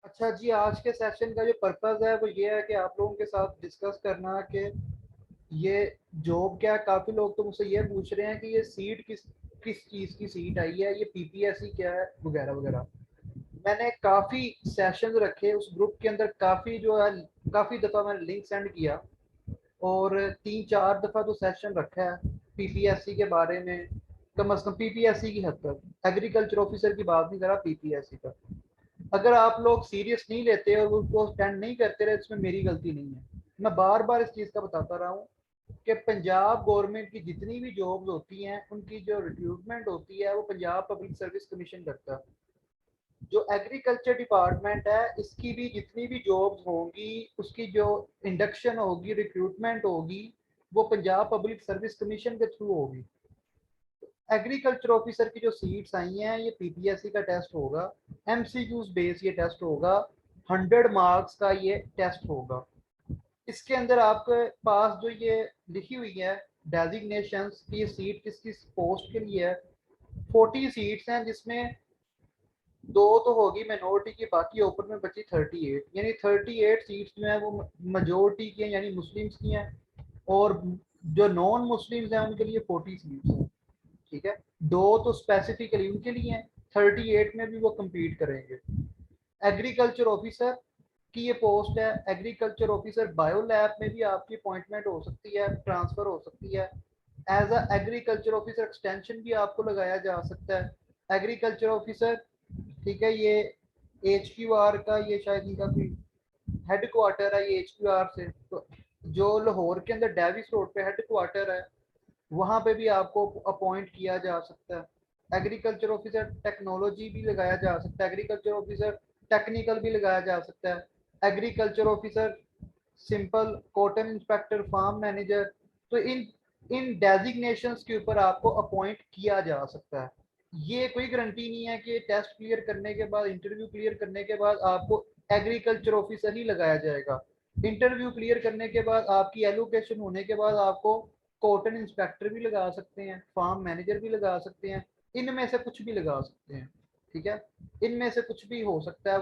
अच्छा जी, आज के सेशन का जो पर्पस है वो ये है कि आप लोगों के साथ डिस्कस करना कि ये जॉब क्या है। काफी लोग तो मुझसे ये पूछ रहे हैं कि ये सीट किस किस चीज की सीट आई है, ये पीपीएससी क्या है, वगैरह वगैरह। मैंने काफी सेशन रखे उस ग्रुप के अंदर, काफी जो है काफी दफा मैंने लिंक सेंड किया और 3-4 दफा तो सेशन रखा है पीपीएससी के बारे में। कम से कम पीपीएससी की हद तक, एग्रीकल्चर ऑफिसर की बात नहीं करा, पीपीएससी का। अगर आप लोग सीरियस नहीं लेते और उसको स्टैंड नहीं करते रहे, इसमें मेरी गलती नहीं है। मैं बार बार इस चीज़ का बताता रहा हूँ कि पंजाब गवर्नमेंट की जितनी भी जॉब्स होती हैं उनकी जो रिक्रूटमेंट होती है वो पंजाब पब्लिक सर्विस कमीशन करता है। जो एग्रीकल्चर डिपार्टमेंट है इसकी भी जितनी भी जॉब्स होंगी, उसकी जो इंडक्शन होगी, रिक्रूटमेंट होगी, वो पंजाब पब्लिक सर्विस कमीशन के थ्रू होगी। एग्रीकल्चर ऑफिसर की जो सीट्स आई हैं ये पीपीएससी का टेस्ट होगा, एमसीक्यूज बेस ये टेस्ट होगा, 100 मार्क्स का ये टेस्ट होगा। इसके अंदर आपके पास जो ये लिखी हुई है डेजिग्नेशंस की, ये सीट किस किस पोस्ट के लिए है। 40 सीट्स हैं जिसमें दो तो होगी मिनोरिटी की, बाकी ओपन में बची 38, यानी 38 सीट्स जो है वो मेजोरिटी की हैं, यानी मुस्लिम्स की हैं। और जो नॉन मुस्लिम्स हैं उनके लिए 40 सीट्स हैं। ठीक है, दो तो स्पेसिफिकली उनके लिए हैं, 38 में भी वो compete करेंगे। एग्रीकल्चर ऑफिसर की ये पोस्ट है। एग्रीकल्चर ऑफिसर बायो लैब में भी आपकी अपॉइंटमेंट हो सकती है, ट्रांसफर हो सकती है। As a agriculture officer extension भी आपको लगाया जा सकता है। एग्रीकल्चर ऑफिसर, ठीक है, ये एच क्यू आर का, ये शायद इनका कोई हेड क्वार्टर है ये एच क्यू आर से, तो जो लाहौर के अंदर डेविस रोड पे हेड क्वार्टर है वहां पे भी आपको अपॉइंट किया जा सकता है। एग्रीकल्चर ऑफिसर टेक्नोलॉजी भी लगाया जा सकता है, एग्रीकल्चर ऑफिसर टेक्निकल भी लगाया जा सकता है। Agriculture officer simple, cotton inspector, farm manager. तो इन इन डेजिग्नेशंस के ऊपर आपको अपॉइंट किया जा सकता है। ये कोई गारंटी नहीं है कि टेस्ट क्लियर करने के बाद, इंटरव्यू क्लियर करने के बाद आपको एग्रीकल्चर ऑफिसर ही लगाया जाएगा। इंटरव्यू क्लियर करने के बाद, आपकी एलोकेशन होने के बाद, आपको कॉटन इंस्पेक्टर भी लगा सकते हैं, फार्म मैनेजर भी लगा सकते हैं, इनमें से कुछ भी लगा सकते हैं। ठीक है, इनमें से कुछ भी हो सकता है।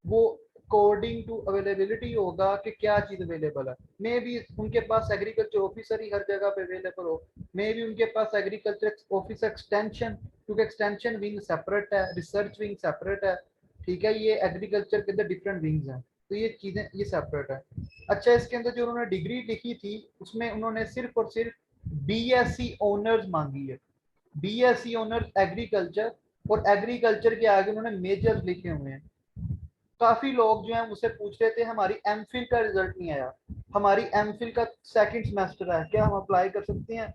वो अकॉर्डिंग टू अवेलेबिलिटी होगा कि क्या चीज अवेलेबल है। मे भी उनके पास एग्रीकल्चर ऑफिसर ही हर जगह पे अवेलेबल हो, मे भी उनके पास एग्रीकल्चर ऑफिसर एक्सटेंशन, क्योंकि एक्सटेंशन विंग सेपरेट है, रिसर्च विंग सेपरेट है। ठीक है, ये एग्रीकल्चर के अंदर डिफरेंट विंग्स हैं, तो ये चीजें ये सेपरेट है। अच्छा, इसके अंदर जो उन्होंने डिग्री लिखी थी उसमें उन्होंने सिर्फ और सिर्फ बीएससी ऑनर्स मांगी है। बीएससी ऑनर्स एग्रीकल्चर, और एग्रीकल्चर के आगे उन्होंने मेजर्स लिखे हुए हैं। काफी लोग जो है मुझसे पूछ रहे थे हमारी एमफिल का रिजल्ट नहीं आया, हमारी एमफिल का सेकंड सेमेस्टर है, क्या हम अप्लाई कर सकते हैं?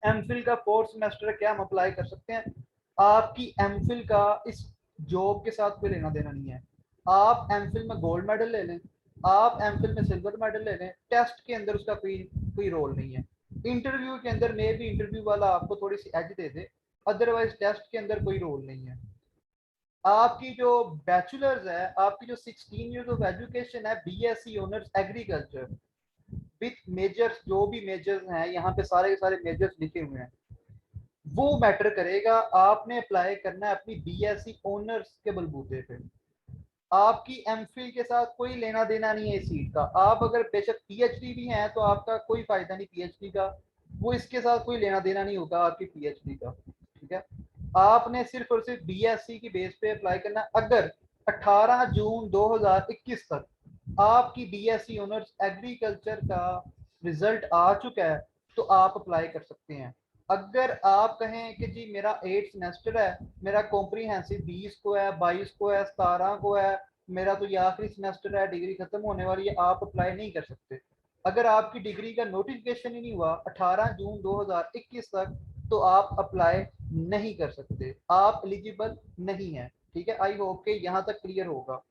एमफिल का फोर्थ सेमेस्टर है, क्या हम अप्लाई कर सकते हैं? आपकी एमफिल का इस जॉब के साथ कोई लेना देना नहीं है। आप एमफिल में गोल्ड मेडल ले लें, आप एमफिल में सिल्वर मेडल ले लें, टेस्ट के अंदर उसका कोई कोई रोल नहीं है। इंटरव्यू के अंदर में भी इंटरव्यू वाला आपको थोड़ी सी एज दे दे, अदरवाइज टेस्ट के अंदर कोई रोल नहीं है। आपकी जो बैचलर्स है, आपकी जो 16 ईयर्स ऑफ एजुकेशन है, BSc honours agriculture with measures, जो भी मेजर्स हैं यहाँ पे सारे के सारे मेजर्स लिखे हुए हैं, वो मैटर करेगा। आपने अप्लाई करना है अपनी बीएससी ऑनर्स के बलबूते पे। आपकी एमफिल के साथ कोई लेना देना नहीं है इस सीट का। आप अगर बेशक पीएचडी भी हैं तो आपका कोई फायदा नहीं पीएचडी का, वो इसके साथ कोई लेना देना नहीं होगा आपकी पीएचडी का। ठीक है, आपने सिर्फ और सिर्फ बीएससी की बेस पे अप्लाई करना। अगर 18 जून 2021 तक आपकी बीएससी ऑनर्स एग्रीकल्चर का रिजल्ट आ चुका है तो आप अप्लाई कर सकते हैं। अगर आप कहें कि जी मेरा 8 सेमेस्टर है, मेरा कॉम्प्रीहेंसिव 20 को है, 22 को है, 17 को है, मेरा तो ये आखिरी सेमेस्टर है, डिग्री खत्म होने वाली है, आप अप्लाई नहीं कर सकते। अगर आपकी डिग्री का नोटिफिकेशन ही नहीं हुआ 18 जून 2021 तक तो आप अप्लाई नहीं कर सकते, आप एलिजिबल नहीं है। ठीक है, आई होप के यहाँ तक क्लियर होगा।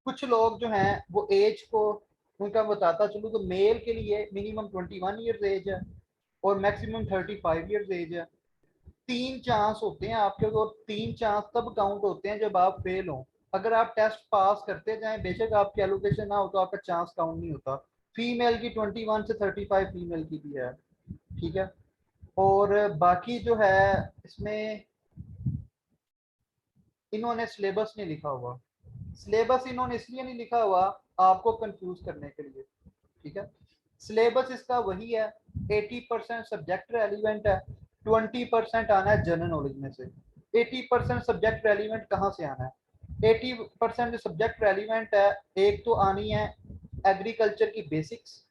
कुछ लोग जो हैं वो एज को उनका बताता चलूँ तो मेल के लिए मिनिमम 21 ईयर्स एज है और मैक्सिमम 35 ईयर्स एज है। 3 चांस होते हैं आपके, तो 3 चांस तब काउंट होते हैं जब आप फेल हो। अगर आप टेस्ट पास करते जाएं, बेशक आपकी एलोकेशन ना हो तो आपका चांस काउंट नहीं होता। फीमेल की 21 से 35 फीमेल की भी है। ठीक है, और बाकी जो है इसमें इन्होंने सिलेबस नहीं लिखा हुआ। सिलेबस इन्होंने इसलिए नहीं लिखा हुआ आपको कंफ्यूज करने के लिए, ठीक है। सिलेबस इसका वही है, 80% सब्जेक्ट रेलिवेंट है, 20% आना है जनरल नॉलेज में से। 80% सब्जेक्ट रेलिवेंट कहाँ से आना है? 80% जो सब्जेक्ट रेलिवेंट है, एक तो आनी है एग्रीकल्चर की बेसिक्स,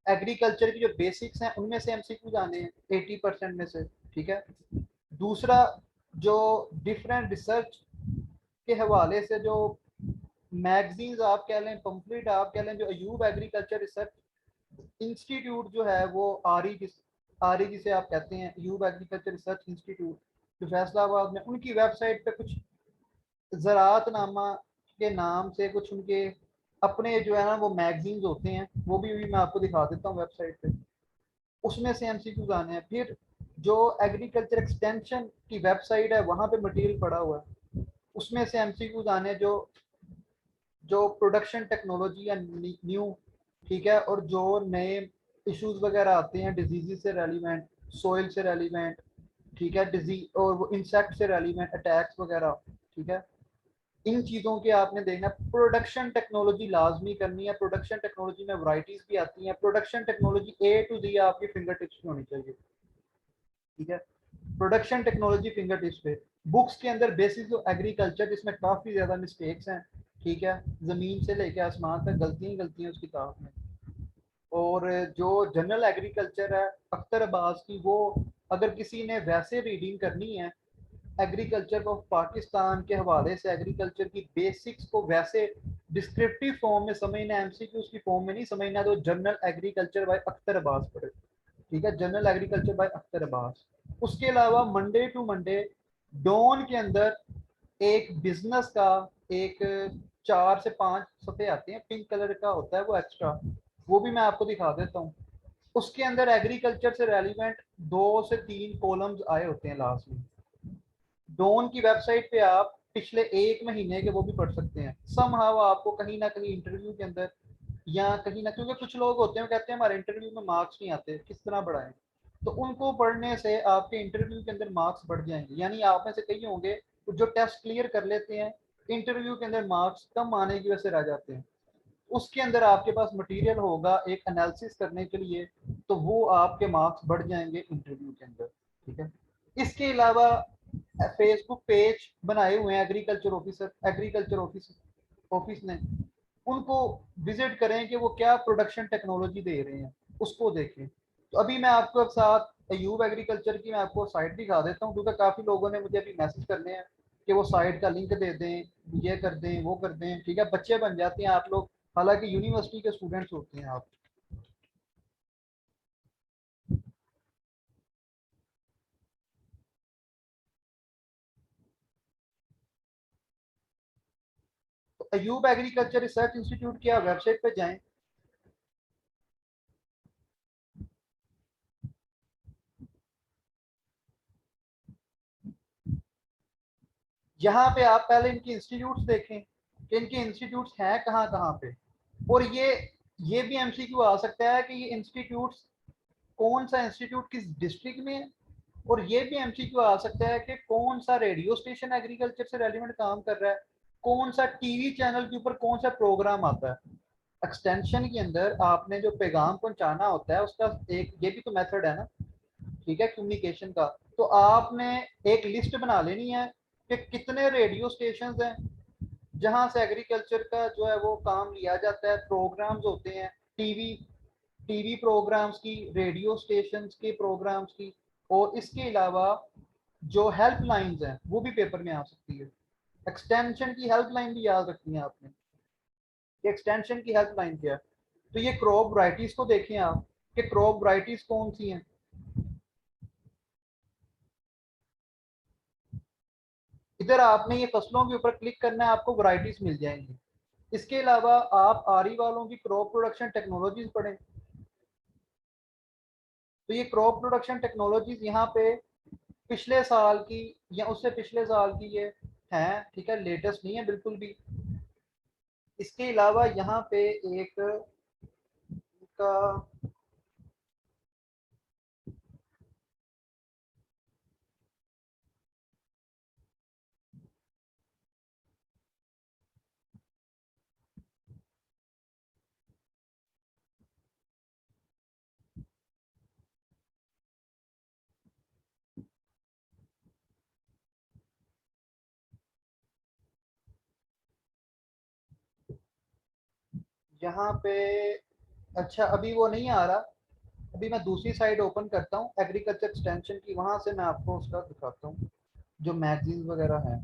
एग्रीकल्चर की जो बेसिक्स हैं उनमें से एमसीक्यू आने हैं 80% में से, ठीक है। दूसरा, जो डिफरेंट रिसर्च के हवाले से जो मैगजीन्स आप कह लें, पंफलेट आप कह लें, जो अयूब एग्रीकल्चर रिसर्च इंस्टीट्यूट जो है वो आरी जिसे आप कहते हैं, अयूब एग्रीकल्चर रिसर्च इंस्टीट्यूट जो फैसलाबाद में, उनकी वेबसाइट पे कुछ ज़राअत नामा के नाम से कुछ उनके अपने जो है ना वो मैगजीन्स होते हैं, वो भी मैं आपको दिखा देता हूँ वेबसाइट पे, उसमें से एमसीक्यूज आने हैं। फिर जो एग्रीकल्चर एक्सटेंशन की वेबसाइट है वहाँ पे मटेरियल पड़ा हुआ है, उसमें से एमसीक्यूज आने हैं, जो जो प्रोडक्शन टेक्नोलॉजी या न्यू, ठीक है, और जो नए इश्यूज वगैरह आते हैं डिजीज से रेलिवेंट, सोइल से रेलिवेंट, ठीक है, डिजीज और वो इंसेक्ट से रेलिवेंट अटैक्स वगैरह, ठीक है, इन चीज़ों के आपने देखना। प्रोडक्शन टेक्नोलॉजी लाजमी करनी है, प्रोडक्शन टेक्नोलॉजी में वैरायटीज भी आती हैं, प्रोडक्शन टेक्नोलॉजी ए टू जी आपकी फिंगर टिप्स में होनी चाहिए, ठीक है। प्रोडक्शन टेक्नोलॉजी फिंगर टिप्स पे, बुक्स के अंदर बेसिक्स ऑफ एग्रीकल्चर जिसमें काफ़ी ज़्यादा मिस्टेक्स हैं, ठीक है, ज़मीन से लेके आसमान तक गलतियाँ गलतियाँ उस किताब में। और जो जनरल एग्रीकल्चर है अख्तर अब्बास की, वो अगर किसी ने वैसे रीडिंग करनी है एग्रीकल्चर ऑफ पाकिस्तान के हवाले से, एग्रीकल्चर की बेसिक्स को वैसे डिस्क्रिप्टिव फॉर्म में समझना, एमसीक्यूज की फॉर्म में नहीं समझना, तो general agriculture by Akhtar Abbas पढ़े, ठीक है, general agriculture by Akhtar Abbas. उसके अलावा मंडे टू मंडे डॉन के अंदर एक बिजनेस का एक 4 से 5 सफ़े आते हैं, पिंक कलर का होता है वो एक्स्ट्रा, वो भी मैं आपको दिखा देता हूँ। उसके अंदर एग्रीकल्चर से रेलिवेंट 2 से 3 कॉलम्स आए होते हैं लास्ट में। डॉन की वेबसाइट पे आप पिछले 1 महीने के वो भी पढ़ सकते हैं। समहाउ आपको कहीं ना कहीं इंटरव्यू के अंदर या कहीं ना, क्योंकि कुछ लोग होते हैं कहते हैं हमारे इंटरव्यू में मार्क्स नहीं आते, किस तरह बढ़ाएं, तो उनको पढ़ने से आपके इंटरव्यू के अंदर मार्क्स बढ़ जाएंगे। यानी आप में से कई होंगे जो टेस्ट क्लियर कर लेते हैं, इंटरव्यू के अंदर मार्क्स कम आने की वजह से रह जाते हैं। उसके अंदर आपके पास मटेरियल होगा एक एनालिसिस करने के लिए, तो वो आपके मार्क्स बढ़ जाएंगे इंटरव्यू के अंदर, ठीक है। इसके अलावा फेसबुक पेज बनाए हुए हैं एग्रीकल्चर ऑफिसर, एग्रीकल्चर ऑफिस ने, उनको विजिट करें कि वो क्या प्रोडक्शन टेक्नोलॉजी दे रहे हैं, उसको देखें। तो अभी मैं आपको साथ अयूब एग्रीकल्चर की मैं आपको साइट दिखा देता हूँ, क्योंकि काफ़ी लोगों ने मुझे अभी मैसेज करने हैं कि वो साइट का लिंक दे दें, ये कर दें वो कर दें, ठीक है, बच्चे बन जाते हैं आप लोग, हालांकि यूनिवर्सिटी के स्टूडेंट्स होते हैं आप। तो अयूब एग्रीकल्चर रिसर्च इंस्टीट्यूट की आप वेबसाइट पर जाएं, यहाँ पे आप पहले इनके इंस्टीट्यूट्स देखें कि इनके इंस्टीट्यूट्स हैं कहाँ कहाँ पे। और ये भी एमसीक्यू आ सकता है कि ये इंस्टीट्यूट्स कौन सा इंस्टीट्यूट किस डिस्ट्रिक्ट में है। और ये भी एमसीक्यू आ सकता है कि कौन सा रेडियो स्टेशन एग्रीकल्चर से रेलिवेंट काम कर रहा है, कौन सा टीवी चैनल के ऊपर कौन सा प्रोग्राम आता है। एक्सटेंशन के अंदर आपने जो पैगाम पहुंचाना होता है उसका एक ये भी तो मेथड है ना, ठीक है, कम्युनिकेशन का। तो आपने एक लिस्ट बना लेनी है कि कितने रेडियो स्टेशन हैं जहां से एग्रीकल्चर का जो है वो काम लिया जाता है, प्रोग्राम्स होते हैं, टीवी टीवी प्रोग्राम्स की, रेडियो स्टेशन के प्रोग्राम्स की। और इसके अलावा जो हेल्प लाइन्स हैं वो भी पेपर में आ सकती है। एक्सटेंशन की हेल्प लाइन भी याद रखनी है आपने कि एक्सटेंशन की हेल्प लाइन क्या है। तो ये क्रॉप वराइटीज को देखें आप कि क्रॉप वराइटीज कौन सी हैं। इधर आपने ये फसलों के ऊपर क्लिक करना है, आपको वराइटीज मिल जाएंगी। इसके अलावा आप आरी वालों की क्रॉप प्रोडक्शन टेक्नोलॉजीज पढ़ें, तो ये क्रॉप प्रोडक्शन टेक्नोलॉजीज यहाँ पे पिछले साल की या उससे पिछले साल की ये हैं, ठीक है, लेटेस्ट नहीं है बिल्कुल भी। इसके अलावा यहाँ पे एक का यहाँ पे अच्छा अभी वो नहीं आ रहा, अभी मैं दूसरी साइड ओपन करता हूँ एग्रीकल्चर एक्सटेंशन की, वहां से मैं आपको उसका दिखाता हूँ जो मैगजीन वगैरह हैं।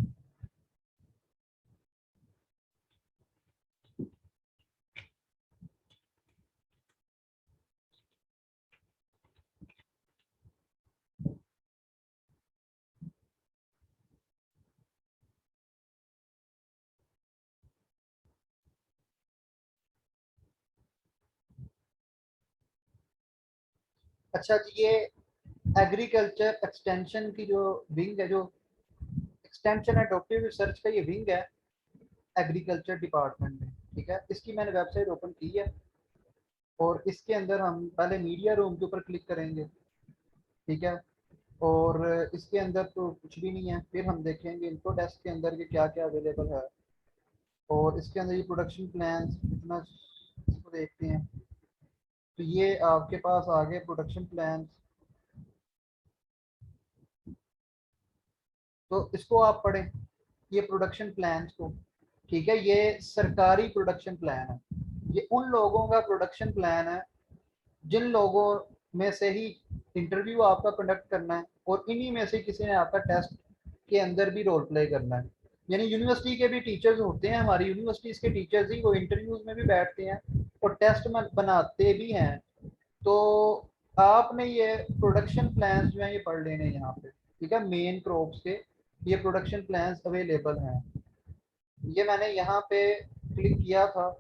अच्छा जी, ये एग्रीकल्चर एक्सटेंशन की जो विंग है, जो एक्सटेंशन एडोप्टिव रिसर्च का ये विंग है एग्रीकल्चर डिपार्टमेंट में, ठीक है। इसकी मैंने वेबसाइट ओपन की है और इसके अंदर हम पहले मीडिया रूम के ऊपर क्लिक करेंगे, ठीक है। और इसके अंदर तो कुछ भी नहीं है, फिर हम देखेंगे इन्फो डेस्क के अंदर के क्या क्या अवेलेबल है, और इसके अंदर ये प्रोडक्शन प्लान इतना, इसको देखते हैं। तो ये आपके पास आ गए प्रोडक्शन प्लान, तो इसको आप पढ़ें, ये प्रोडक्शन प्लान को, ठीक है। ये सरकारी प्रोडक्शन प्लान है, ये उन लोगों का प्रोडक्शन प्लान है जिन लोगों में से ही इंटरव्यू आपका कंडक्ट करना है, और इन्हीं में से किसी ने आपका टेस्ट के अंदर भी रोल प्ले करना है। यानी यूनिवर्सिटी के भी टीचर्स होते हैं, हमारी यूनिवर्सिटीज के टीचर्स ही वो इंटरव्यूज में भी बैठते हैं और टेस्ट में बनाते भी हैं। तो आपने ये प्रोडक्शन प्लान्स जो है ये पढ़ लेने यहाँ पे, ठीक है। मेन क्रॉप्स के ये प्रोडक्शन प्लान्स अवेलेबल हैं, ये मैंने यहाँ पे क्लिक किया था,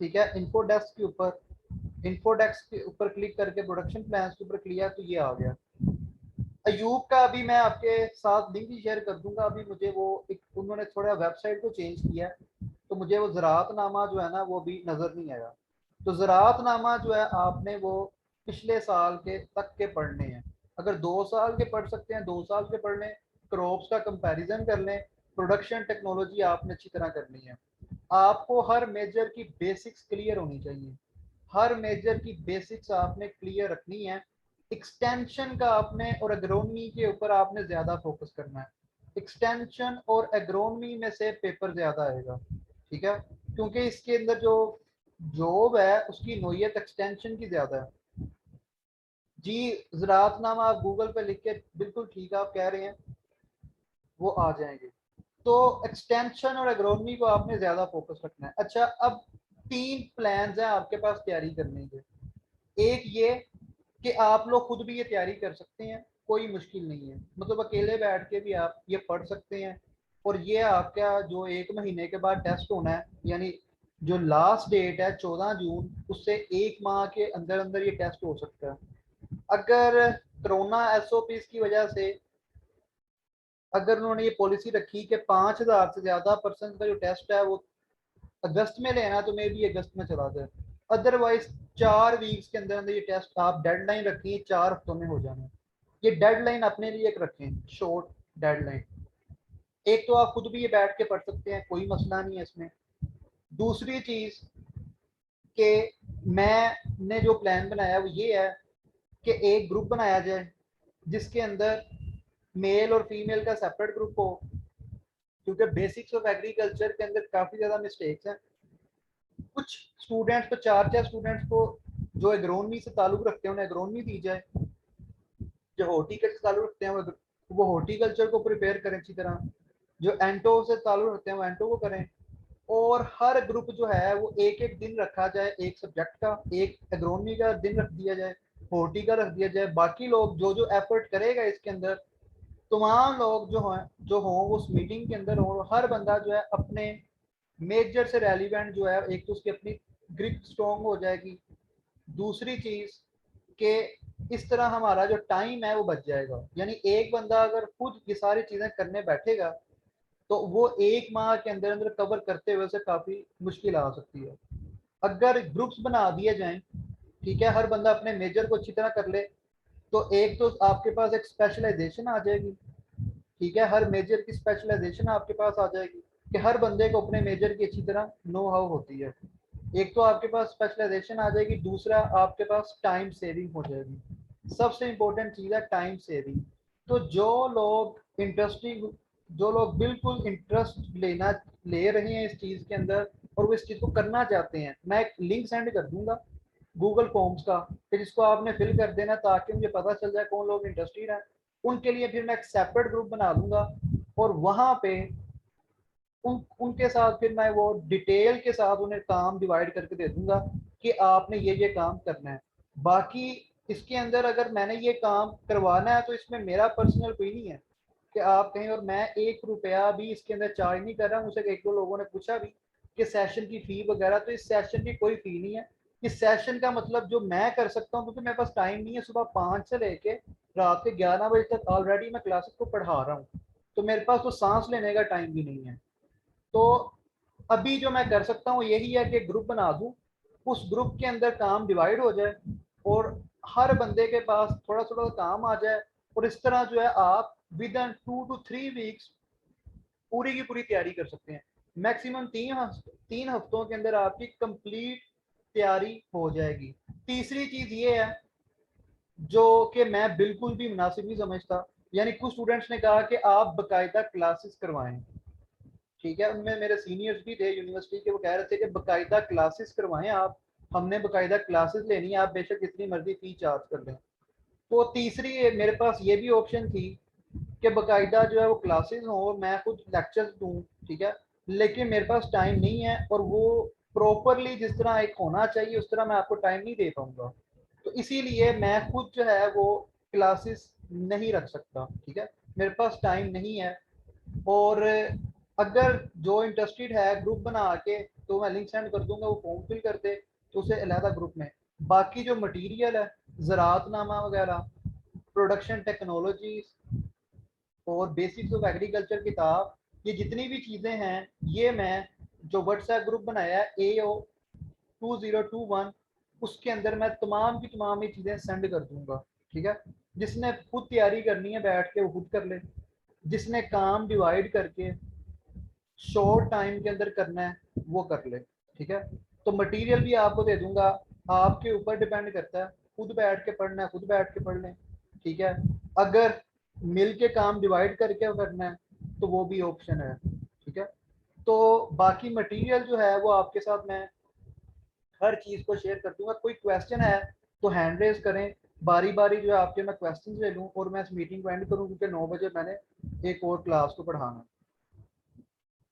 ठीक है। इन्फो डेस्क के ऊपर, इन्फो डेस्क के ऊपर क्लिक करके प्रोडक्शन प्लान्स के ऊपर किया तो ये आ गया। अयूब का अभी मैं आपके साथ लिंक ही शेयर कर दूंगा, अभी मुझे वो एक उन्होंने थोड़ा वेबसाइट को चेंज किया तो मुझे वो ज़राअतनामा जो है ना वो भी नज़र नहीं आया। तो ज़राअतनामा जो है आपने वो पिछले साल के तक के पढ़ने हैं, अगर 2 साल के पढ़ सकते हैं 2 साल के पढ़ लें, क्रॉप्स का कंपैरिजन कर लें, प्रोडक्शन टेक्नोलॉजी आपने अच्छी तरह करनी है। आपको हर मेजर की बेसिक्स क्लियर होनी चाहिए, हर मेजर की बेसिक्स आपने क्लियर रखनी है। एक्सटेंशन का आपने और एग्रोनमी के ऊपर आपने ज्यादा फोकस करना है, एक्सटेंशन और एग्रोनमी में से पेपर ज्यादा आएगा, ठीक है। क्योंकि इसके अंदर जो जॉब है उसकी नोयत एक्सटेंशन की ज्यादा है जी। ज़राअतनामा आप गूगल पे लिख के, बिल्कुल ठीक आप कह रहे हैं, वो आ जाएंगे। तो एक्सटेंशन और एग्रोनमी को आपने ज्यादा फोकस रखना है। अच्छा, अब 3 प्लान हैं आपके पास तैयारी करने के। एक ये कि आप लोग खुद भी ये तैयारी कर सकते हैं, कोई मुश्किल नहीं है, मतलब अकेले बैठ के भी आप ये पढ़ सकते हैं। और ये आपका जो 1 महीने के बाद टेस्ट होना है, यानी जो लास्ट डेट है 14 जून, उससे 1 माह के अंदर अंदर ये टेस्ट हो सकता है। अगर कोरोना एसओपी की वजह से अगर उन्होंने ये पॉलिसी रखी कि 5,000 से ज्यादा पर्सन का जो टेस्ट है वो अगस्त में लेना, तो मे भी अगस्त में चला जाए। अदरवाइज 4 वीक्स के अंदर अंदर ये टेस्ट आप डेडलाइन रखिए, 4 हफ्तों में हो जाना। ये डेडलाइन अपने लिए एक रखें, शॉर्ट डेडलाइन। एक तो आप खुद भी ये बैठ के पढ़ सकते हैं, कोई मसला नहीं है इसमें। दूसरी चीज कि मैंने जो प्लान बनाया वो ये है कि एक ग्रुप बनाया जाए जिसके अंदर मेल और फीमेल का सेपरेट ग्रुप हो, क्योंकि बेसिक्स ऑफ एग्रीकल्चर के अंदर काफी ज्यादा मिस्टेक्स हैं। कुछ स्टूडेंट्स को, 4 4 स्टूडेंट्स को जो एग्रोनमी से ताल्लुक रखते हैं उन्हें एग्रोनमी दी जाए, जो हॉर्टिकल्चर से ताल्लुक रखते हैं वो हॉर्टिकल्चर को प्रिपेयर करें अच्छी तरह, जो एंटो से ताल्लुक रखते हैं वो एंटो को करें। और हर ग्रुप जो है वो एक एक दिन रखा जाए, एक सब्जेक्ट का, एक एग्रोनमी का दिन रख दिया जाए, हॉर्टी का रख दिया जाए। बाकी लोग जो जो एफर्ट करेगा इसके अंदर, तमाम लोग जो हों वो उस मीटिंग के अंदर हों, हर बंदा जो है अपने मेजर से रेलिवेंट जो है, एक तो उसकी अपनी ग्रिप स्ट्रॉन्ग हो जाएगी, दूसरी चीज कि इस तरह हमारा जो टाइम है वो बच जाएगा। यानी एक बंदा अगर खुद ये सारी चीजें करने बैठेगा तो वो 1 माह के अंदर अंदर कवर करते हुए से काफी मुश्किल आ सकती है। अगर ग्रुप्स बना दिए जाएं, ठीक है, हर बंदा अपने मेजर को अच्छी तरह कर ले, तो एक तो आपके पास एक स्पेशलाइजेशन आ जाएगी, ठीक है। हर मेजर की स्पेशलाइजेशन आपके पास आ जाएगी कि हर बंदे को अपने मेजर की अच्छी तरह नो हाउ होती है। एक तो आपके पास स्पेशलाइजेशन आ जाएगी, दूसरा आपके पास टाइम सेविंग हो जाएगी। सबसे इंपॉर्टेंट चीज है टाइम सेविंग। तो जो लोग बिल्कुल इंटरेस्ट ले रहे हैं इस चीज के अंदर, और वो इस चीज़ को करना चाहते हैं, मैं एक लिंक सेंड कर दूंगा गूगल फॉर्म्स का, फिर इसको आपने फिल कर देना ताकि मुझे पता चल जाए कौन लोग इंटरेस्टेड हैं। उनके लिए फिर मैं एक सेपरेट ग्रुप बना लूंगा और वहाँ पे उनके साथ फिर मैं वो डिटेल के साथ उन्हें काम डिवाइड करके दे दूंगा कि आपने ये काम करना है। बाकी इसके अंदर अगर मैंने ये काम करवाना है तो इसमें मेरा पर्सनल कोई नहीं है कि आप कहीं, और मैं 1 रुपया भी इसके अंदर चार्ज नहीं कर रहा। मुझसे एक दो लोगों ने पूछा भी कि सेशन की फ़ी वगैरह, तो इस सेशन की कोई फ़ी नहीं है। इस सेशन का मतलब जो मैं कर सकता हूँ, क्योंकि मेरे पास टाइम नहीं है, सुबह 5 से लेके रात के 11 बजे तक ऑलरेडी मैं क्लासेस को पढ़ा रहा हूँ, तो मेरे पास तो सांस लेने का टाइम भी नहीं है। तो अभी जो मैं कर सकता हूँ यही है कि ग्रुप बना दूँ, उस ग्रुप के अंदर काम डिवाइड हो जाए और हर बंदे के पास थोड़ा थोड़ा काम आ जाए, और इस तरह जो है आप विद इन 2 to 3 वीक्स पूरी की पूरी तैयारी कर सकते हैं। मैक्सिमम 3 हफ्तों के अंदर आपकी कंप्लीट तैयारी हो जाएगी। तीसरी चीज ये है जो कि मैं बिल्कुल भी मुनासिब नहीं समझता, यानी कुछ स्टूडेंट्स ने कहा कि आप बकायदा क्लासेस करवाएं। ठीक है, उनमें मेरे सीनियर्स भी थे यूनिवर्सिटी के, वो कह रहे थे कि बकायदा क्लासेस करवाएं आप, हमने बकायदा क्लासेस लेनी है, आप बेशक जितनी मर्जी फी चार्ज कर लें। तो तीसरी मेरे पास ये भी ऑप्शन थी कि बकायदा जो है वो क्लासेस हों और मैं खुद लेक्चर्स दूँ। ठीक है, लेकिन मेरे पास टाइम नहीं है और वो प्रॉपरली जिस तरह एक होना चाहिए उस तरह मैं आपको टाइम नहीं दे पाऊंगा, तो इसीलिए मैं खुद जो है वो क्लासेस नहीं रख सकता। ठीक है, मेरे पास टाइम नहीं है। और अगर जो इंटरेस्टेड है ग्रुप बना के, तो मैं लिंक सेंड कर दूंगा, वो फॉर्म फिल कर दे तो उसे अलहदा ग्रुप में। बाकी जो मटेरियल है, ज़राअतनामा वगैरह, प्रोडक्शन टेक्नोलॉजीज और बेसिक्स ऑफ एग्रीकल्चर किताब, ये जितनी भी चीज़ें हैं ये मैं जो व्हाट्सएप ग्रुप बनाया है AO2021, उसके अंदर मैं तमाम की तमाम ये चीज़ें सेंड कर दूंगा। ठीक है, जिसने खुद तैयारी करनी है बैठ के वो खुद कर ले, जिसने काम डिवाइड करके शॉर्ट टाइम के अंदर करना है वो कर ले। ठीक है, तो मटेरियल भी आपको दे दूंगा, आपके ऊपर डिपेंड करता है, खुद बैठ के पढ़ना है खुद बैठ के पढ़ लें। ठीक है, अगर मिल के काम डिवाइड करके करना है तो वो भी ऑप्शन है। ठीक है, तो बाकी मटेरियल जो है वो आपके साथ मैं हर चीज़ को शेयर कर दूंगा। कोई क्वेश्चन है तो हैंड रेज करें, बारी बारी जो है आपके मैं क्वेश्चन ले लूँ और मैं इस मीटिंग को एंड करूँ, क्योंकि 9 बजे मैंने एक और क्लास को पढ़ाना।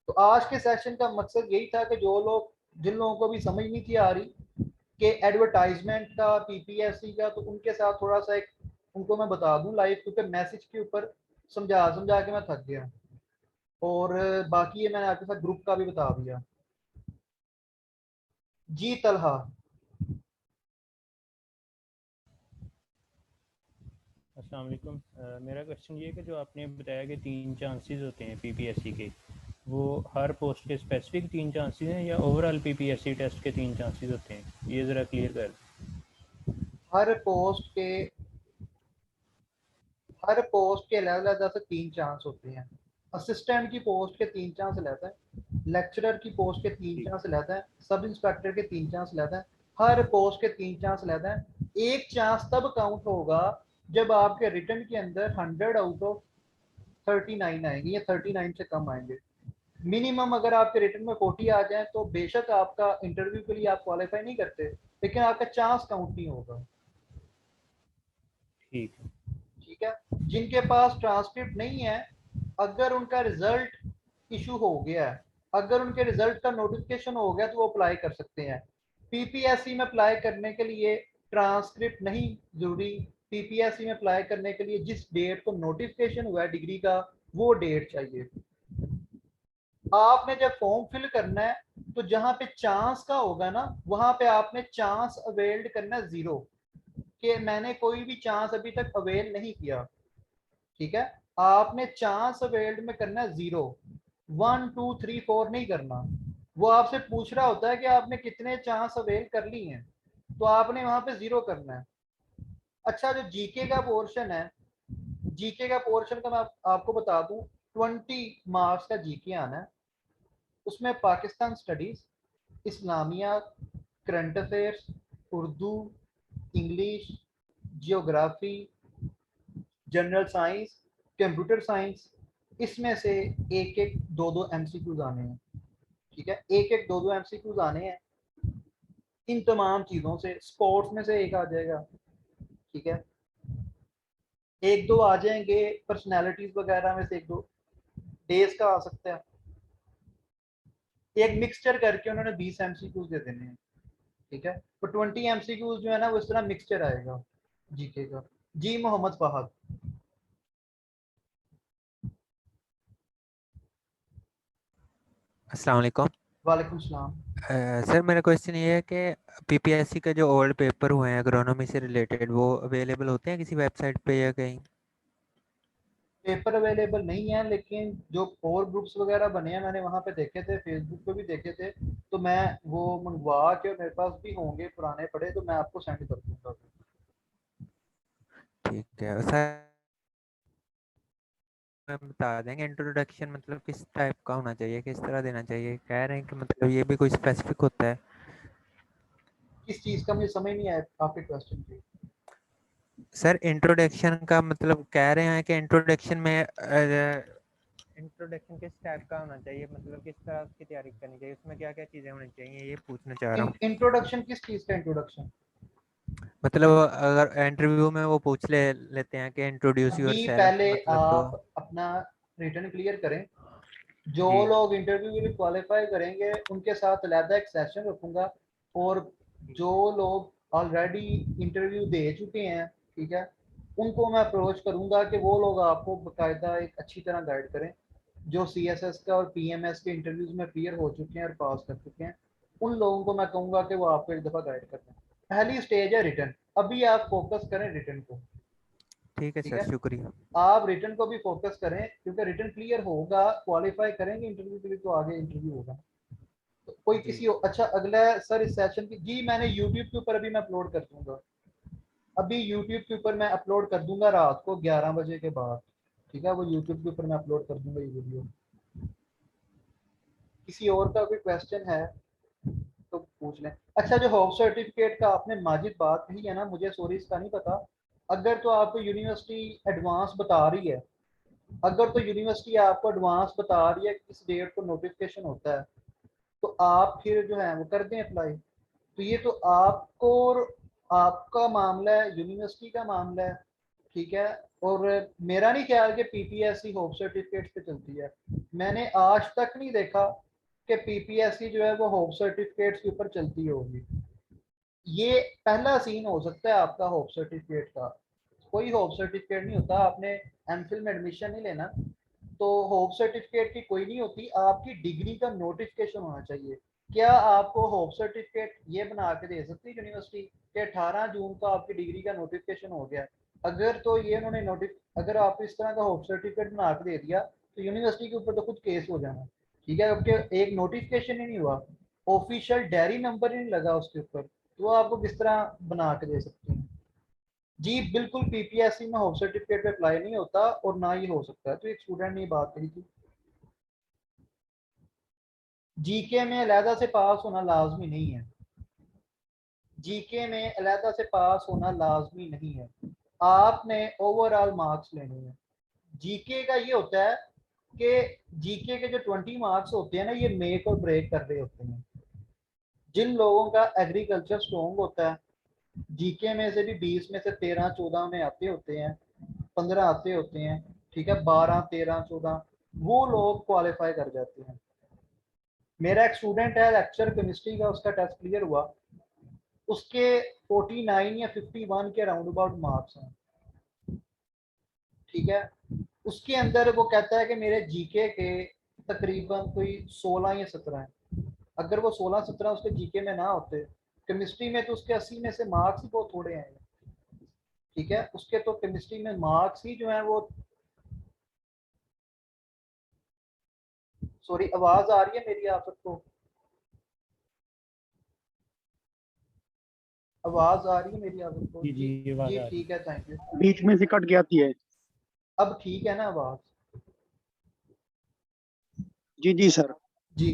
तो आज के सेशन का मकसद यही था कि जो लोग, जिन लोगों को भी समझ नहीं थी आ रही कि एडवर्टाइजमेंट का, पीपीएससी का, तो उनके साथ थोड़ा सा एक उनको मैं बता दूं लाइव, क्योंकि मैसेज के ऊपर समझा समझा के मैं थक गया। और बाकी ये मैंने आपके साथ ग्रुप का भी बता दिया। जी तलहा। अस्सलाम वालेकुम। मेरा क्वेश्चन ये है कि जो आपने बताया कि 3 चांसेस होते हैं पीपीएससी के, वो हर पोस्ट के स्पेसिफिक 3 चांसेस हैं या ओवरऑल पीपीएससी टेस्ट के 3 चांसेस होते हैं? ये ज़रा क्लियर कर। हर पोस्ट के हर पोस्ट के अलग अलग से 3 चांस होते हैं। असिस्टेंट की पोस्ट के 3 चांस रहता है, लेक्चरर की पोस्ट के तीन ठीक। चांस रहता है, सब इंस्पेक्टर के 3 चांस रहता है, हर पोस्ट के 3 चांस रहता है। एक चांस तब काउंट होगा जब आपके रिटर्न के अंदर 100 आउट ऑफ 39 आएंगे या 39 से कम आएंगे। मिनिमम अगर आपके रिटर्न में 40 आ जाए तो बेशक आपका इंटरव्यू के लिए आप क्वालिफाई नहीं करते, लेकिन आपका चांस काउंट नहीं होगा। ठीक है। ठीक है, जिनके पास ट्रांसक्रिप्ट नहीं है, अगर उनका रिजल्ट इशू हो गया है, अगर उनके रिजल्ट का नोटिफिकेशन हो गया तो वो अप्लाई कर सकते हैं। पीपीएससी में अप्लाई करने के लिए ट्रांसक्रिप्ट नहीं जरूरी। पीपीएससी में अप्लाई करने के लिए जिस डेट को नोटिफिकेशन हुआ है डिग्री का, वो डेट चाहिए। आपने जब फॉर्म फिल करना है तो जहां पे चांस का होगा ना, वहां पे आपने चांस अवेल्ड करना है 0, कि मैंने कोई भी चांस अभी तक अवेल नहीं किया। ठीक है, आपने चांस अवेल्ड में करना है 0, 1 2 3 4 नहीं करना। वो आपसे पूछ रहा होता है कि आपने कितने चांस अवेल कर ली हैं, तो आपने वहां पे 0 करना है। अच्छा, जो जीके का पोर्शन है, जीके का पोर्शन का मैं आपको बता दूं, 20 मार्क्स का जीके आना है। उसमें Pakistan studies, Islamia, current affairs, Urdu, English, geography, general science, computer science, इसमें से एक एक दो दो एमसीक्यूज आने हैं। ठीक है, एक एक दो दो एमसीक्यूज आने हैं इन तमाम चीजों से। स्पोर्ट्स में से एक आ जाएगा, ठीक है, एक दो आ जाएंगे पर्सनैलिटीज वगैरह में से, एक दो डेज का आ सकता है। एक मिक्सचर करके उन्होंने 20 एमसीक्यूज दे देने हैं, ठीक है, तो 20 एमसीक्यूज जो है ना वो इस तरह मिक्सचर आएगा जीके का। जी मोहम्मद फहद। अस्सलाम वालेकुम। वालेकुम सलाम। सर मेरा क्वेश्चन ये है कि पीपीएससी के जो ओल्ड पेपर हुए हैं एग्रोनॉमी से रिलेटेड वो अवेलेबल होते हैं किसी वेबसाइट पे या कहीं? पेपर अवेलेबल नहीं है, लेकिन जो कोर ग्रुप्स वगैरह बने हैं मैंने वहाँ पे देखे थे, फेसबुक पे भी देखे थे, तो मैं वो मंगवा के, मेरे पास भी होंगे पुराने पड़े, तो मैं आपको सेंड कर दूंगा। ठीक है सर, बता देंगे इंट्रोडक्शन मतलब किस टाइप का होना चाहिए, किस तरह देना चाहिए? कह रहे हैं कि मतलब ये भी कोई स्पेसिफिक होता है? किस चीज़ का मुझे समझ नहीं आया आपके क्वेश्चन की। सर इंट्रोडक्शन का मतलब कह रहे हैं कि इंट्रोडक्शन में इंट्रोडक्शन किस टाइप का होना चाहिए, मतलब किस तरह की तैयारी करनी चाहिए, उसमें क्या क्या चीज़ें होनी चाहिए, ये पूछना चाह रहा हूँ। इंट्रोडक्शन किस चीज़ का इंट्रोडक्शन? मतलब अगर इंटरव्यू में वो पूछ लेते हैं कि इंट्रोड्यूस अभी योरसेल्फ, पहले मतलब तो आप अपना रिटर्न क्लियर करें। जो जी लोग इंटरव्यू के लिए क्वालिफाई करेंगे उनके साथ अलहदा एक सेशन रखूंगा, और जो लोग ऑलरेडी इंटरव्यू दे चुके हैं, ठीक है, उनको मैं अप्रोच करूंगा कि वो लोग आपको बाकायदा एक अच्छी तरह गाइड करें। जो सीएसएस का और पीएमएस के इंटरव्यूज में क्लियर हो चुके हैं और पास कर चुके हैं, उन लोगों को मैं कहूंगा कि वो आपको एक दफ़ा गाइड कर दें। पहली स्टेज है रिटर्न, अभी आप फोकस करें रिटर्न को, ठीक है ठीक सर, है। शुक्रिया। आप रिटर्न को भी फोकस करें, क्योंकि रिटर्न क्लियर होगा, क्वालिफाई करेंगे इंटरव्यू के लिए, तो आगे इंटरव्यू होगा। तो कोई जी किसी अच्छा अगला सर इस सेशन की, जी मैंने यूट्यूब के ऊपर अभी मैं अपलोड कर दूंगा, अभी यूट्यूब के ऊपर मैं अपलोड कर दूंगा रात को 11 बजे के बाद, ठीक है, वो यूट्यूब के ऊपर मैं अपलोड कर दूंगा ये वीडियो। किसी और का कोई क्वेश्चन है तो पूछ लें। अच्छा, जो होप सर्टिफिकेट का आपने माजिद बात कही है ना, मुझे सॉरी इसका नहीं पता। अगर तो आपको यूनिवर्सिटी एडवांस बता रही है, अगर तो यूनिवर्सिटी आपको एडवांस बता रही है किस डेट को नोटिफिकेशन होता है, तो आप फिर जो है वो कर दें अप्लाई। तो ये तो आपको और आपका मामला है, यूनिवर्सिटी का मामला है, ठीक है। और मेरा नहीं ख्याल कि पीपीएससी होप सर्टिफिकेट पे चलती है। मैंने आज तक नहीं देखा कि पीपीएससी जो है वो होप सर्टिफिकेट के ऊपर चलती होगी। ये पहला सीन हो सकता है आपका होप सर्टिफिकेट का। कोई होप सर्टिफिकेट नहीं होता, आपने एमफिल में एडमिशन नहीं लेना तो होप सर्टिफिकेट की कोई नहीं होती, आपकी डिग्री का नोटिफिकेशन होना चाहिए। क्या आपको होप सर्टिफिकेट ये बना के दे सकती है यूनिवर्सिटी कि 18 जून को आपकी डिग्री का नोटिफिकेशन हो गया? अगर तो ये उन्होंने अगर आपको इस तरह का होप सर्टिफिकेट बना के दे दिया तो यूनिवर्सिटी के ऊपर तो खुद केस हो जाना, ठीक है, क्योंकि एक नोटिफिकेशन ही नहीं हुआ, ऑफिशियल डायरी नंबर ही नहीं लगा उसके ऊपर, तो आपको किस तरह बना के दे सकते हैं? जी बिल्कुल, पीपीएससी में होप सर्टिफिकेट पे अप्लाई नहीं होता और ना ही हो सकता है। तो एक स्टूडेंट ने ये बात कही थी। जीके में अलहदा से पास होना लाजमी नहीं है, जीके में अलहदा से पास होना लाजमी नहीं है, आपने ओवरऑल मार्क्स लेने हैं। जीके का ये होता है कि जीके के जो 20 मार्क्स होते हैं ना, ये मेक और ब्रेक कर रहे होते हैं। जिन लोगों का एग्रीकल्चर स्ट्रॉन्ग होता है, जीके में से भी 20 में से 13 14 में आते होते हैं, 15 आते होते हैं, ठीक है, 12 13 14 वो लोग क्वालिफाई कर जाते हैं। मेरा एक स्टूडेंट है लेक्चर केमिस्ट्री का, उसका टेस्ट क्लियर हुआ, उसके 49 या 51 के राउंड अबाउट मार्क्स हैं, ठीक है। उसके अंदर वो कहता है कि मेरे जीके के तकरीबन कोई 16 या 17 हैं। अगर वो 16 17 उसके जीके में ना होते, केमिस्ट्री में तो उसके 80 में से मार्क्स ही बहुत थोड़े हैं, ठीक है, उसके तो केमिस्ट्री में मार्क्स ही जो है वो। सॉरी, आवाज आ रही है मेरी आप सबको? आवाज आ रही है मेरी आप सबको? जी जी, जी, ये बात जी आ रही ठीक है, थैंक यू। बीच में से कट जाती है। अब ठीक है ना आवाज? जी जी सर। जी,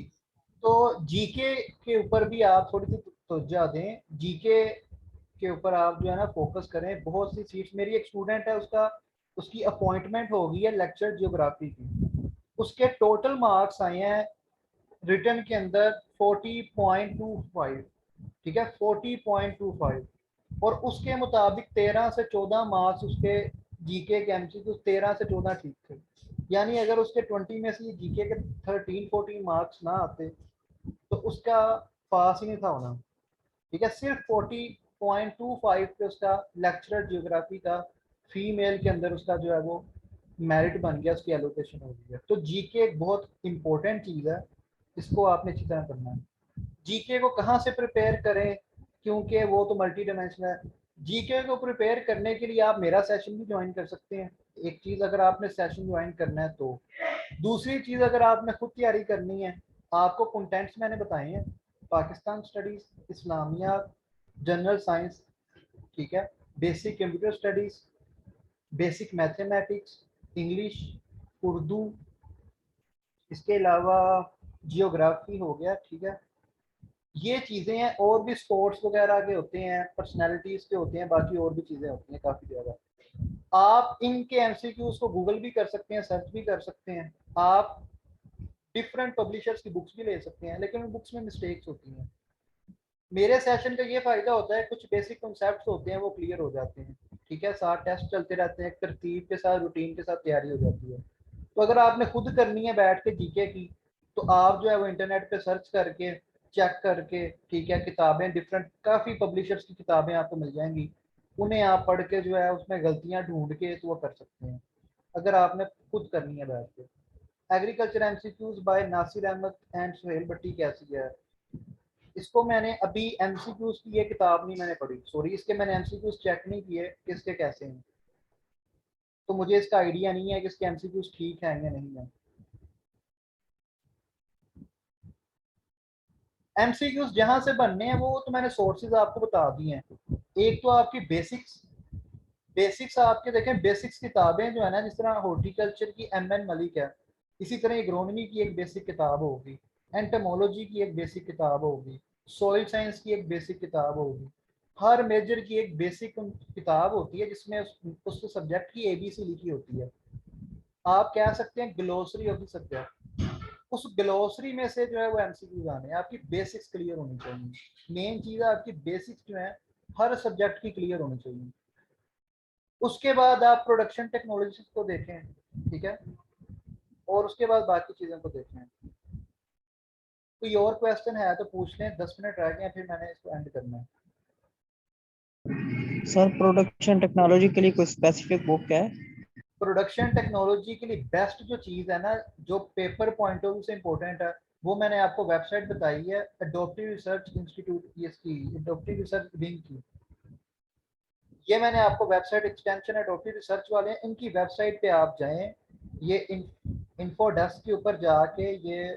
तो जीके के ऊपर भी आप थोड़ी सी तवज्जो दें, जीके के ऊपर आप जो है ना फोकस करें। बहुत सी सीट्स, मेरी एक स्टूडेंट है, उसका उसकी अपॉइंटमेंट हो गई है लेक्चर जियोग्राफी की, उसके टोटल मार्क्स आए हैं रिटर्न के अंदर 40.25, ठीक है 40.25, और उसके मुताबिक 13 से 14 मार्क्स उसके जीके के एमसीक्यू 13 से 14 ठीक थे। यानी अगर उसके 20 में से जीके के 13-14 मार्क्स ना आते तो उसका पास ही नहीं था होना, ठीक है। सिर्फ 40.25 पे उसका लेक्चरर जियोग्राफी का फीमेल के अंदर उसका जो है वो मेरिट बन गया, उसकी एलोकेशन हो गई है। तो जीके एक बहुत इंपॉर्टेंट चीज़ है, इसको आपने अच्छी तरह करना है। जीके को कहाँ से प्रिपेयर करें, क्योंकि वो तो मल्टी डायमेंशनल है। जीके को प्रिपेयर करने के लिए आप मेरा सेशन भी ज्वाइन कर सकते हैं, एक चीज़ अगर आपने सेशन ज्वाइन करना है तो। दूसरी चीज़ अगर आपने खुद तैयारी करनी है, आपको कंटेंट्स मैंने बताए हैं, Pakistan studies, Islamia, general science, ठीक है, basic computer studies, basic mathematics, English, Urdu, इसके अलावा जियोग्राफी हो गया, ठीक है। ये चीज़ें हैं, और भी स्पोर्ट्स वगैरह के होते हैं, पर्सनालिटीज़ के होते हैं, बाकी और भी चीज़ें होती हैं काफ़ी ज़्यादा। आप इनके एमसीक्यूज को गूगल भी कर सकते हैं, सर्च भी कर सकते हैं, आप डिफरेंट पब्लिशर्स की बुक्स भी ले सकते हैं, लेकिन उन बुक्स में मिस्टेक्स होती हैं। मेरे सेशन का ये फायदा होता है, कुछ बेसिक कॉन्सेप्ट्स होते हैं वो क्लियर हो जाते हैं, ठीक है। साथ टेस्ट चलते रहते हैं, तरतीब के साथ रूटीन के साथ तैयारी हो जाती है। तो अगर आपने खुद करनी है बैठ के जीके की, तो आप जो है वो इंटरनेट पे सर्च करके, चेक करके, ठीक है, किताबें डिफरेंट काफ़ी पब्लिशर्स की किताबें आपको मिल जाएंगी, उन्हें आप पढ़ के जो है उसमें गलतियां ढूंढ के तो वो कर सकते हैं, अगर आपने खुद करनी है बैठ के। Agriculture MCQs by Nasir Ahmed and Suhail Bhatti कैसी है, इसको मैंने अभी एमसीक्यूज की ये किताब नहीं मैंने पढ़ी, सॉरी, इसके मैंने एमसीक्यूज चेक नहीं किए कि इसके कैसे हैं, तो मुझे इसका आइडिया नहीं है कि इसके एमसीक्यूज ठीक है या नहीं है। एमसीक्यूज जहां से बनने हैं वो तो मैंने सोर्सेज आपको बता दिए हैं। एक तो आपकी बेसिक्स, बेसिक्स आपके देखें, बेसिक्स किताबें जो है ना, जिस तरह हॉर्टिकल्चर की एमएन मलिक है, इसी तरह एग्रोनॉमी की एक बेसिक किताब होगी, एंटोमोलॉजी की एक बेसिक किताब होगी, सॉइल साइंस की एक बेसिक किताब होगी। हर मेजर की एक बेसिक किताब होती है जिसमें उस सब्जेक्ट की एबीसी लिखी होती है। आप कह सकते हैं ग्लोसरी ऑफ द सब्जेक्ट। उस ग्लोसरी में से जो है वो एमसीक्यू आने हैं, आपकी बेसिक्स क्लियर होनी चाहिए। मेन चीज़ है आपकी बेसिक्स जो है हर सब्जेक्ट की क्लियर होनी चाहिए। उसके बाद आप प्रोडक्शन टेक्नोलॉजी को देखें, ठीक है, और उसके बाद बाकी चीज़ों को देखें। कोई और क्वेश्चन है तो पूछ लें, 10 मिनट रह गए फिर मैंने इसको एंड करना है। सर प्रोडक्शन टेक्नोलॉजी के लिए कोई स्पेसिफिक बुक है? प्रोडक्शन टेक्नोलॉजी के लिए बेस्ट जो चीज़ है ना, जो पेपर पॉइंट ऑफ व्यू से इम्पोर्टेंट है, वो मैंने आपको वेबसाइट बताई है, एडोप्टिव रिसर्च इंस्टीट्यूट की, इसकी एडोप्टिव रिसर्च विंग की। ये मैंने आपको वेबसाइट एक्सटेंशन एडोप्टिव रिसर्च वाले हैं, इनकी वेबसाइट पे आप जाएं, ये इन्फो डेस्क के ऊपर जाके ये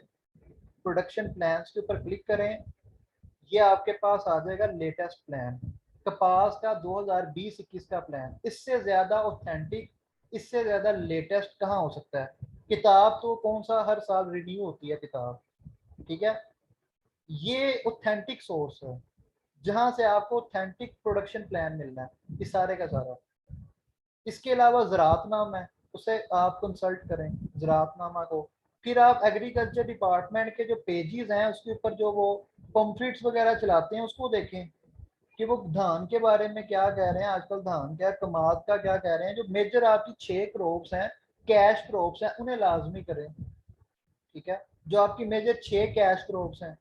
प्रोडक्शन प्लान्स के ऊपर क्लिक करें, ये आपके पास आ जाएगा लेटेस्ट प्लान, कपास का 2020-21 का प्लान। इससे ज़्यादा ऑथेंटिक, इससे ज़्यादा लेटेस्ट कहाँ हो सकता है। किताब तो कौन सा हर साल रिन्यू होती है किताब, ठीक है। ये ऑथेंटिक सोर्स है जहाँ से आपको ऑथेंटिक प्रोडक्शन प्लान मिलना है, ये सारे का सारा। इसके अलावा ज़राअतनामा है, उसे आप कंसल्ट करें ज़राअतनामा को। फिर आप एग्रीकल्चर डिपार्टमेंट के जो पेजेस हैं उसके ऊपर जो वो पम्फलेट्स वगैरह चलाते हैं उसको देखें कि वो धान के बारे में क्या कह रहे हैं, आजकल धान क्या, कमाद का क्या कह रहे हैं। जो मेजर आपकी 6 क्रॉप्स हैं, कैश क्रॉप्स हैं, उन्हें लाजमी करें, ठीक है। जो आपकी मेजर 6 कैश क्रॉप्स हैं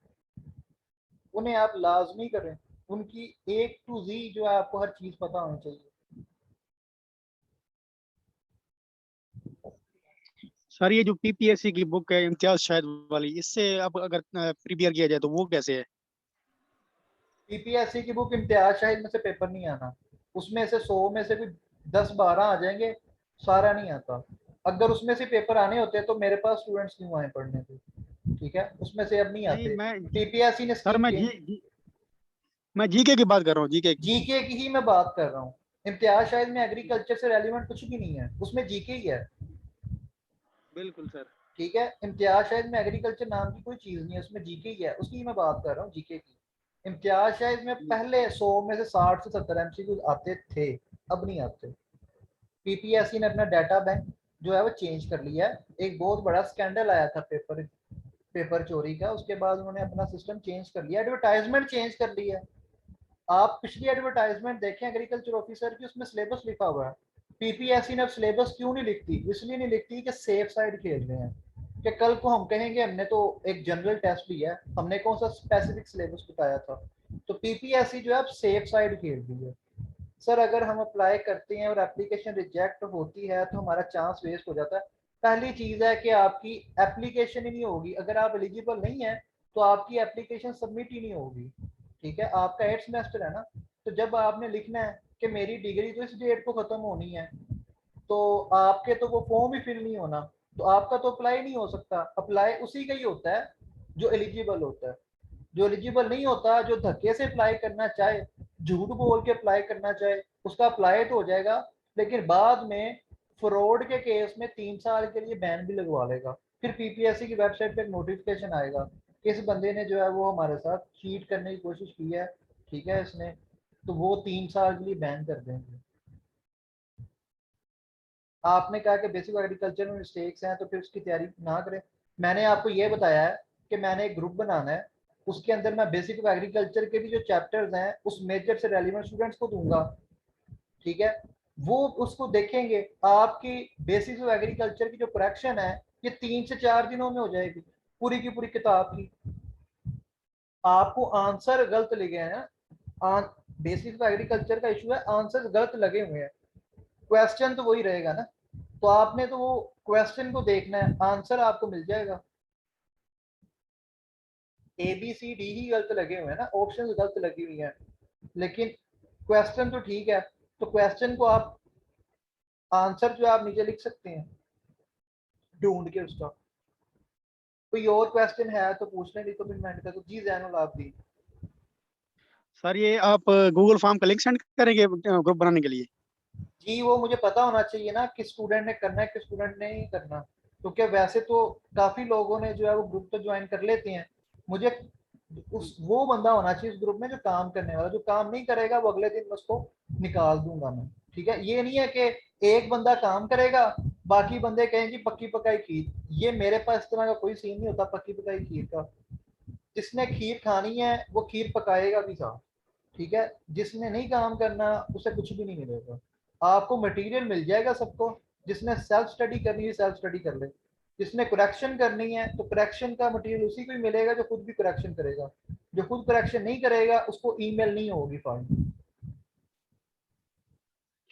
उन्हें आप लाजमी करें, उनकी A to Z जो है आपको हर चीज़ पता होनी चाहिए। सर ये जो पीपीएससी की बुक है इम्तियाज शाहिद वाली, इससे अब अगर प्रिपेयर किया जाए तो वो कैसे है? पीपीएससी की बुक इम्तियाज शाहिद में से पेपर नहीं आना, उसमें से 100 में से भी 10-12 आ जाएंगे, सारा नहीं आता। अगर उसमें से पेपर आने होते तो मेरे पास स्टूडेंट्स क्यों आए पढ़ने को, ठीक है, उसमें से अब नहीं नहीं आते। मैं पीपीएससी ने सर स्कीम मैं के, मैं जीके की बात कर रहा हूँ, जीके की। जीके की ही मैं बात कर रहा हूँ। इम्तियाज शाहिद में एग्रीकल्चर से रेलिवेंट कुछ भी नहीं है, उसमें जीके ही है, बिल्कुल सर। ठीक है। इम्तियाज शाहिद में एग्रीकल्चर नाम की कोई चीज़ नहीं है, उसमें जीके ही है, उसकी मैं बात कर रहा हूँ, जीके की। इम्तियाज शाहिद में पहले 100 में से 60 से 70 एमसीक्यूज आते थे, अब नहीं आते। पीपीएससी ने अपना डाटा बैंक जो है वो चेंज कर लिया है। एक बहुत बड़ा स्कैंडल आया था पेपर पेपर चोरी का, उसके बाद उन्होंने अपना सिस्टम चेंज कर लिया, एडवर्टाइजमेंट चेंज कर लिया। आप पिछली एडवर्टाइजमेंट देखें एग्रीकल्चर ऑफिसर की, उसमें सिलेबस लिखा हुआ है। पीपीएससी ने अब सिलेबस क्यों नहीं लिखती? इसलिए नहीं लिखती कि सेफ साइड खेल रहे हैं, कि कल को हम कहेंगे हमने तो एक जनरल टेस्ट लिया, हमने कौन सा स्पेसिफिक सिलेबस बताया था। तो पीपीएससी जो है अब सेफ साइड खेल रही है। सर अगर हम अप्लाई करते हैं और एप्लीकेशन रिजेक्ट होती है तो हमारा चांस वेस्ट हो जाता है। पहली चीज है कि आपकी एप्लीकेशन ही नहीं होगी, अगर आप एलिजिबल नहीं है तो आपकी एप्लीकेशन सबमिट ही नहीं होगी। ठीक है, आपका 8 सेमेस्टर है ना, तो जब आपने लिखना है कि मेरी डिग्री तो इस डेट को खत्म होनी है, तो आपके तो वो फॉर्म ही फिल नहीं होना, तो आपका तो अप्लाई नहीं हो सकता। अप्लाई उसी का ही होता है जो एलिजिबल होता है। जो एलिजिबल नहीं होता, जो धक्के से अप्लाई करना चाहे, झूठ बोल के अप्लाई करना चाहे, उसका अप्लाई तो हो जाएगा, लेकिन बाद में फ्रॉड के केस में 3 साल के लिए बैन भी लगवा लेगा। फिर पीपीएससी की वेबसाइट पे नोटिफिकेशन आएगा कि इस बंदे ने जो है वो हमारे साथ चीट करने की कोशिश की है, ठीक है इसने, तो वो 3 साल के लिए बैन कर देंगे। आपने कहा कि बेसिक एग्रीकल्चर में मिस्टेक्स हैं तो फिर उसकी तैयारी ना करें। मैंने आपको ये बताया है कि मैंने एक ग्रुप बनाना है, उसके अंदर मैं बेसिक एग्रीकल्चर के भी जो चैप्टर्स हैं उस मेजर से रेलिवेंट स्टूडेंट्स को दूंगा। ठीक है, वो उसको देखेंगे। आपकी बेसिक एग्रीकल्चर की जो करेक्शन है ये 3 से 4 दिनों में हो जाएगी, पूरी की पूरी किताब की। आपको आंसर गलत लिखे हैं, बेसिक एग्रीकल्चर का इशू है, आंसर गलत लगे हुए हैं, क्वेश्चन तो वही रहेगा ना, तो आपने तो वो क्वेश्चन को देखना है, आंसर आपको मिल जाएगा। ए बी सी डी ही गलत लगे हुए हैं ना, ऑप्शन गलत लगी हुई हैं, लेकिन क्वेश्चन तो ठीक है। तो क्वेश्चन को आप, आंसर जो आप नीचे लिख सकते हैं ढूंढ के उसका। कोई और क्वेश्चन है तो पूछ लें, नहीं तो फिर मैंने कहा तो जी जैनुल आप दी। सर ये आप गूगल फॉर्म का लिंक सेंड करेंगे ग्रुप बनाने के लिए? जी वो मुझे पता होना चाहिए ना किस स्टूडेंट ने करना है किस स्टूडेंट ने नहीं करना, क्योंकि वैसे तो काफी लोगों ने जो है वो ग्रुप तो ज्वाइन कर लेते हैं। मुझे उस वो बंदा होना चाहिए उस ग्रुप में जो काम करने वाला, जो काम नहीं करेगा वो अगले दिन उसको निकाल दूंगा मैं। ठीक है, ये नहीं है कि एक बंदा काम करेगा बाकी बंदे कहें जी पक्की पकाई खीर, ये मेरे पास इस तरह का कोई सीन नहीं होता पक्की पकाई खीर का। जिसने खीर खानी है वो खीर पकाएगा भी साथ। ठीक है, जिसने नहीं काम करना उसे कुछ भी नहीं मिलेगा। आपको मटेरियल मिल जाएगा सबको, जिसने सेल्फ स्टडी करनी है सेल्फ स्टडी कर ले, जिसने करेक्शन करनी है तो करेक्शन का मटेरियल उसी को ही मिलेगा जो खुद भी करेक्शन करेगा। जो खुद करेक्शन नहीं करेगा उसको ईमेल नहीं होगी फाइल।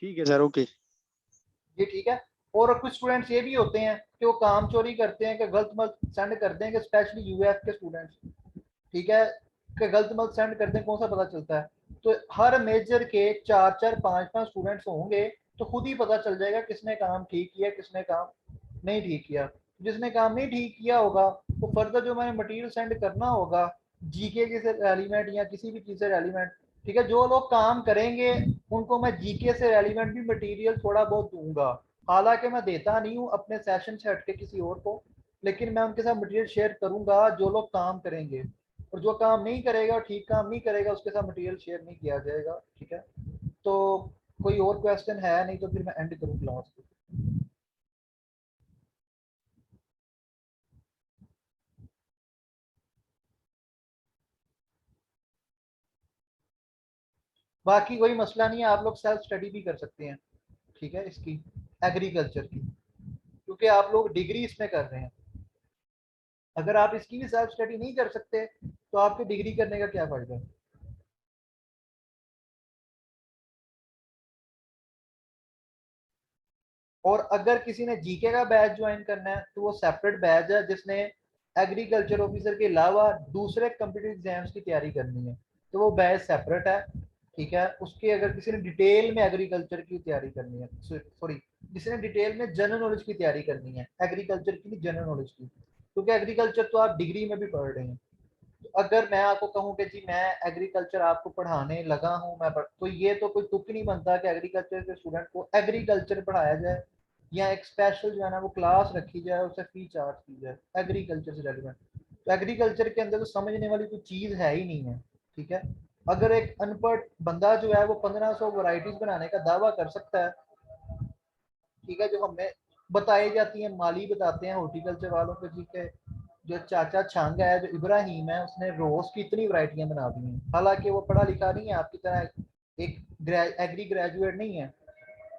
ठीक है सर, ओके। ये ठीक है। और कुछ स्टूडेंट्स ये भी होते हैं कि वो काम चोरी करते हैं कि गलत मत सेंड कर दें, कि स्पेशली यूएस के स्टूडेंट्स, ठीक है, कि गलत मत सेंड कर दें, कौन सा पता चलता है? तो हर मेजर के 4-4 5-5 स्टूडेंट्स होंगे, तो खुद ही पता चल जाएगा किसने काम ठीक किया किसने काम नहीं ठीक किया। जिसने काम नहीं ठीक किया होगा वो फर्दर जो मैंने मटेरियल सेंड करना होगा, जीके के से एलिमेंट या किसी भी चीज से एलिमेंट, ठीक है, जो लोग काम करेंगे उनको मैं जीके से एलिमेंट भी मटेरियल थोड़ा बहुत दूंगा। हालांकि मैं देता नहीं हूँ अपने सेशन से हटके किसी और को, लेकिन मैं उनके साथ मटेरियल शेयर करूंगा जो लोग काम करेंगे, और जो काम नहीं करेगा और ठीक काम नहीं करेगा उसके साथ मटेरियल शेयर नहीं किया जाएगा। ठीक है, तो कोई और क्वेश्चन है? नहीं तो फिर मैं एंड करूँ क्लास को। बाकी कोई मसला नहीं है, आप लोग सेल्फ स्टडी भी कर सकते हैं, ठीक है, इसकी एग्रीकल्चर की, क्योंकि आप लोग डिग्री इसमें कर रहे हैं। अगर आप इसकी भी सेल्फ स्टडी नहीं कर सकते तो आपकी डिग्री करने का क्या फायदा है? और अगर किसी ने जीके का बैच ज्वाइन करना है तो वो सेपरेट बैच है, जिसने एग्रीकल्चर ऑफिसर के अलावा दूसरे कंप्यूटर एग्जाम्स की तैयारी करनी है तो वो बैच सेपरेट है। ठीक है, उसके अगर किसी ने डिटेल में एग्रीकल्चर की तैयारी करनी है, सॉरी, जिसने डिटेल में जनरल नॉलेज की तैयारी करनी है, एग्रीकल्चर की नहीं जनरल नॉलेज की, क्योंकि एग्रीकल्चर तो आप डिग्री में भी पढ़ रहे हैं। तो अगर मैं आपको कहूँ कि जी मैं एग्रीकल्चर आपको पढ़ाने लगा हूँ, तो ये तो कोई तुक नहीं बनता कि एग्रीकल्चर के स्टूडेंट को एग्रीकल्चर पढ़ाया जाए या एक स्पेशल जो है ना वो क्लास रखी जाए, उसे फी चार्ज की जाए एग्रीकल्चर से रेलिवेंट। तो एग्रीकल्चर के अंदर तो समझने वाली कोई चीज है ही नहीं है। ठीक है, अगर एक अनपढ़ बंदा जो है वो 1500 वैरायटीज बनाने का दावा कर सकता है, ठीक है, जो हमें बताई जाती है, माली बताते हैं हॉर्टिकल्चर वालों को, ठीक है, जो चाचा छांगा है, जो इब्राहिम है, उसने रोज की इतनी वैरायटियां बना दी हैं, हालांकि वो पढ़ा लिखा नहीं है आपकी तरह, एक एग्री ग्रेजुएट नहीं है।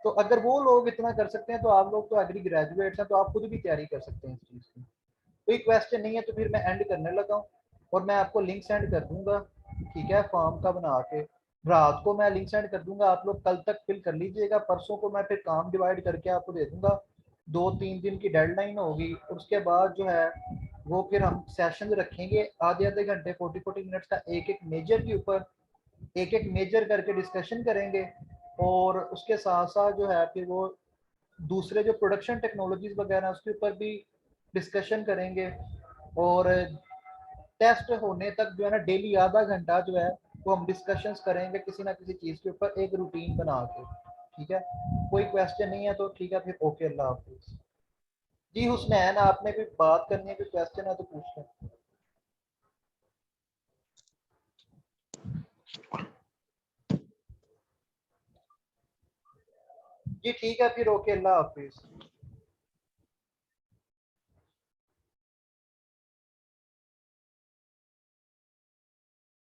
तो अगर वो लोग इतना कर सकते हैं तो आप लोग तो एग्री ग्रेजुएट्स हैं, तो आप खुद भी तैयारी कर सकते हैं इस चीज़ की। कोई क्वेश्चन नहीं है तो फिर मैं एंड करने लगा हूँ, और मैं आपको लिंक सेंड कर दूंगा, ठीक है, फॉर्म का बना के। रात को मैं लिंक सेंड कर दूंगा, आप लोग कल तक फिल कर लीजिएगा, परसों को मैं फिर काम डिवाइड करके आपको दे दूंगा। 2-3 दिन की डेडलाइन होगी, और उसके बाद जो है वो फिर हम सेशन रखेंगे आधे आधे घंटे, 40-40 मिनट्स का, एक एक मेजर के ऊपर एक एक मेजर करके डिस्कशन करेंगे। और उसके साथ साथ जो है फिर वो दूसरे जो प्रोडक्शन टेक्नोलॉजीज वगैरह उसके ऊपर भी डिस्कशन करेंगे। और टेस्ट होने तक जो है ना डेली आधा घंटा जो है वो हम डिस्कशंस करेंगे किसी ना किसी चीज़ के ऊपर, एक रूटीन बना के, ठीक है। कोई क्वेश्चन नहीं है तो ठीक है, फिर ओके, अल्लाह हाफिज। जी हुसनैन, आपने कोई बात करनी है, कोई क्वेश्चन है तो पूछ लें। जी ठीक है, फिर ओके, अल्लाह हाफिज।